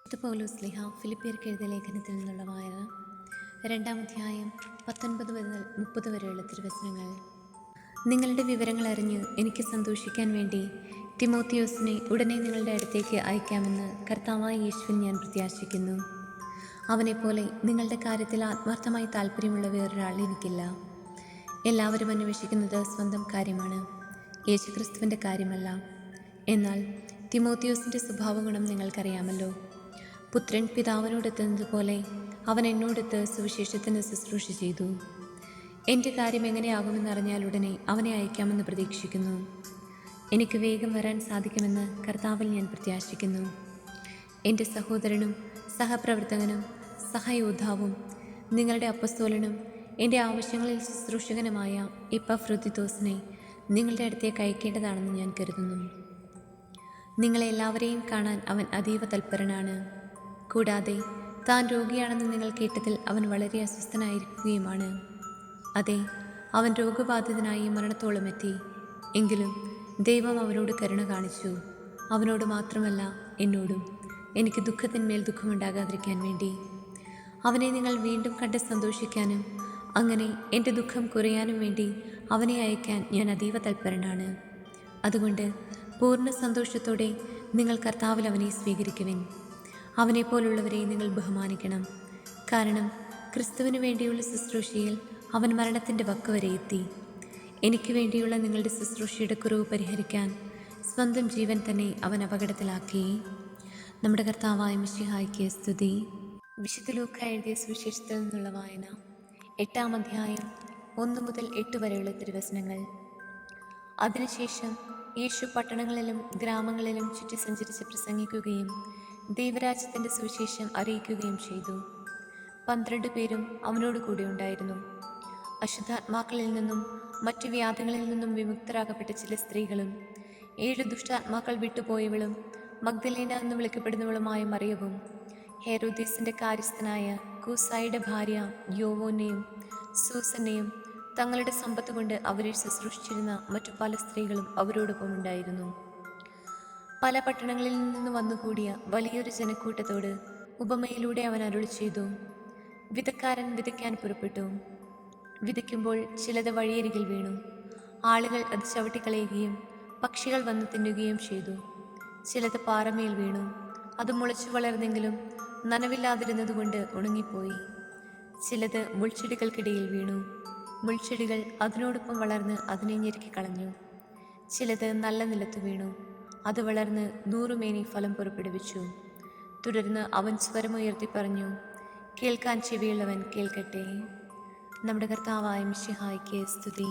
പൗലോസ് ശ്ലീഹ ഫിലിപ്പിയർക്ക് എഴുതിയ ലേഖനത്തിൽ നിന്നുള്ള വായന 2-ാം അധ്യായം 19 മുതൽ 30 വരെയുള്ള തിരുവചനങ്ങൾ. നിങ്ങളുടെ വിവരങ്ങൾ അറിഞ്ഞ് എനിക്ക് സന്തോഷിക്കാൻ വേണ്ടി തിമോത്തിയോസിനെ ഉടനെ നിങ്ങളുടെ അടുത്തേക്ക് അയക്കാമെന്ന് കർത്താവായ യേശുവിൽ ഞാൻ പ്രത്യാശിക്കുന്നു. അവനെപ്പോലെ നിങ്ങളുടെ കാര്യത്തിൽ ആത്മാർത്ഥമായി താല്പര്യമുള്ള വേറൊരാൾ എനിക്കില്ല. എല്ലാവരും അന്വേഷിക്കുന്നത് സ്വന്തം കാര്യമാണ്, യേശുക്രിസ്തുവിൻ്റെ കാര്യമല്ല. എന്നാൽ തിമോത്തിയോസിൻ്റെ സ്വഭാവഗുണം നിങ്ങൾക്കറിയാമല്ലോ. പുത്രൻ പിതാവിനോടെത്തുന്നതുപോലെ അവൻ എന്നോടൊത്ത് സുവിശേഷത്തിന് ശുശ്രൂഷ ചെയ്തു. എൻ്റെ കാര്യം എങ്ങനെയാകുമെന്നറിഞ്ഞാൽ ഉടനെ അവനെ അയക്കാമെന്ന് പ്രതീക്ഷിക്കുന്നു. എനിക്ക് വേഗം വരാൻ സാധിക്കുമെന്ന് കർത്താവിൽ ഞാൻ പ്രത്യാശിക്കുന്നു. എൻ്റെ സഹോദരനും സഹപ്രവർത്തകനും സഹയോദ്ധാവും നിങ്ങളുടെ അപ്പസ്തോലനും എൻ്റെ ആവശ്യങ്ങളിൽ ശുശ്രൂഷകനുമായ ഇപ്പഫ്രൊദിത്തോസിനെ നിങ്ങളുടെ അടുത്തേക്ക് അയക്കേണ്ടതാണെന്ന് ഞാൻ കരുതുന്നു. നിങ്ങളെ എല്ലാവരെയും കാണാൻ അവൻ അതീവ തൽപരനാണ്. കൂടാതെ താൻ രോഗിയാണെന്ന് നിങ്ങൾ കേട്ടതിൽ അവൻ വളരെ അസ്വസ്ഥനായിരിക്കുകയുമാണ്. അതെ, അവൻ രോഗബാധിതനായി മരണത്തോളം എത്തി. എങ്കിലും ദൈവം അവനോട് കരുണ കാണിച്ചു. അവനോട് മാത്രമല്ല, എന്നോടും, എനിക്ക് ദുഃഖത്തിന്മേൽ ദുഃഖമുണ്ടാകാതിരിക്കാൻ വേണ്ടി. അവനെ നിങ്ങൾ വീണ്ടും കണ്ട് സന്തോഷിക്കാനും അങ്ങനെ എൻ്റെ ദുഃഖം കുറയാനും വേണ്ടി അവനെ അയക്കാൻ ഞാൻ അതീവ തൽപരനാണ്. അതുകൊണ്ട് പൂർണ്ണ സന്തോഷത്തോടെ നിങ്ങൾ കർത്താവിൽ അവനെ സ്വീകരിക്കുവിൻ. അവനെപ്പോലുള്ളവരെ നിങ്ങൾ ബഹുമാനിക്കണം. കാരണം ക്രിസ്തുവിന് വേണ്ടിയുള്ള ശുശ്രൂഷയിൽ അവൻ മരണത്തിൻ്റെ വക്ക് വരെ എത്തി. എനിക്ക് വേണ്ടിയുള്ള നിങ്ങളുടെ ശുശ്രൂഷയുടെ കുറവ് പരിഹരിക്കാൻ സ്വന്തം ജീവൻ തന്നെ അവൻ അപകടത്തിലാക്കി. നമ്മുടെ കർത്താവായ മിശിഹായ്ക്ക് സ്തുതി. വിശുദ്ധ ലൂക്ക എഴുതിയ സുവിശേഷത്തിൽ നിന്നുള്ള വായന 8-ാം അധ്യായം 1 മുതൽ 8 വരെയുള്ള തിരുവചനങ്ങൾ. അതിനുശേഷം യേശു പട്ടണങ്ങളിലും ഗ്രാമങ്ങളിലും ചുറ്റി സഞ്ചരിച്ച് പ്രസംഗിക്കുകയും ദൈവരാജ്യത്തിൻ്റെ സുവിശേഷം അറിയിക്കുകയും ചെയ്തു. 12 പേരും അവനോട് കൂടെ ഉണ്ടായിരുന്നു. അശുദ്ധാത്മാക്കളിൽ നിന്നും മറ്റു വ്യാധികളിൽ നിന്നും വിമുക്തരാകപ്പെട്ട ചില സ്ത്രീകളും 7 ദുഷ്ടാത്മാക്കൾ വിട്ടുപോയവളും മഗ്ദലേന എന്ന് വിളിക്കപ്പെടുന്നവളുമായ മറിയവും ഹെരോദീസിൻ്റെ കാര്യസ്ഥനായ കൂസായുടെ ഭാര്യ യോവോനെയും സൂസനെയും തങ്ങളുടെ സമ്പത്ത് കൊണ്ട് അവരെ ശുശ്രൂഷിച്ചിരുന്ന മറ്റു പല സ്ത്രീകളും അവരോടൊപ്പം ഉണ്ടായിരുന്നു. പല പട്ടണങ്ങളിൽ നിന്ന് വന്നുകൂടിയ വലിയൊരു ജനക്കൂട്ടത്തോട് ഉപമയിലൂടെ അവൻ അരുളി ചെയ്തു. വിതക്കാരൻ വിതയ്ക്കാൻ പുറപ്പെട്ടു. വിതയ്ക്കുമ്പോൾ ചിലത് വഴിയരികിൽ വീണു. ആളുകൾ അത് ചവിട്ടിക്കളയുകയും പക്ഷികൾ വന്ന് തിന്നുകയും ചെയ്തു. ചിലത് പാറമേൽ വീണു. അത് മുളച്ചു വളർന്നെങ്കിലും നനവില്ലാതിരുന്നതുകൊണ്ട് ഉണങ്ങിപ്പോയി. ചിലത് മുൾച്ചെടികൾക്കിടയിൽ വീണു. മുൾച്ചെടികൾ അതിനോടൊപ്പം വളർന്ന് അതിനെ ഞെരുക്കിക്കളഞ്ഞു. ചിലത് നല്ല നിലത്ത് വീണു. അത് വളർന്ന് 100 മേനി ഫലം പുറപ്പെടുവിച്ചു. തുടർന്ന് അവൻ സ്വരമുയർത്തി പറഞ്ഞു, കേൾക്കാൻ ചെവിയുള്ളവൻ കേൾക്കട്ടെ. നമ്മുടെ കർത്താവായ മിശിഹായ്ക്ക് സ്തുതി.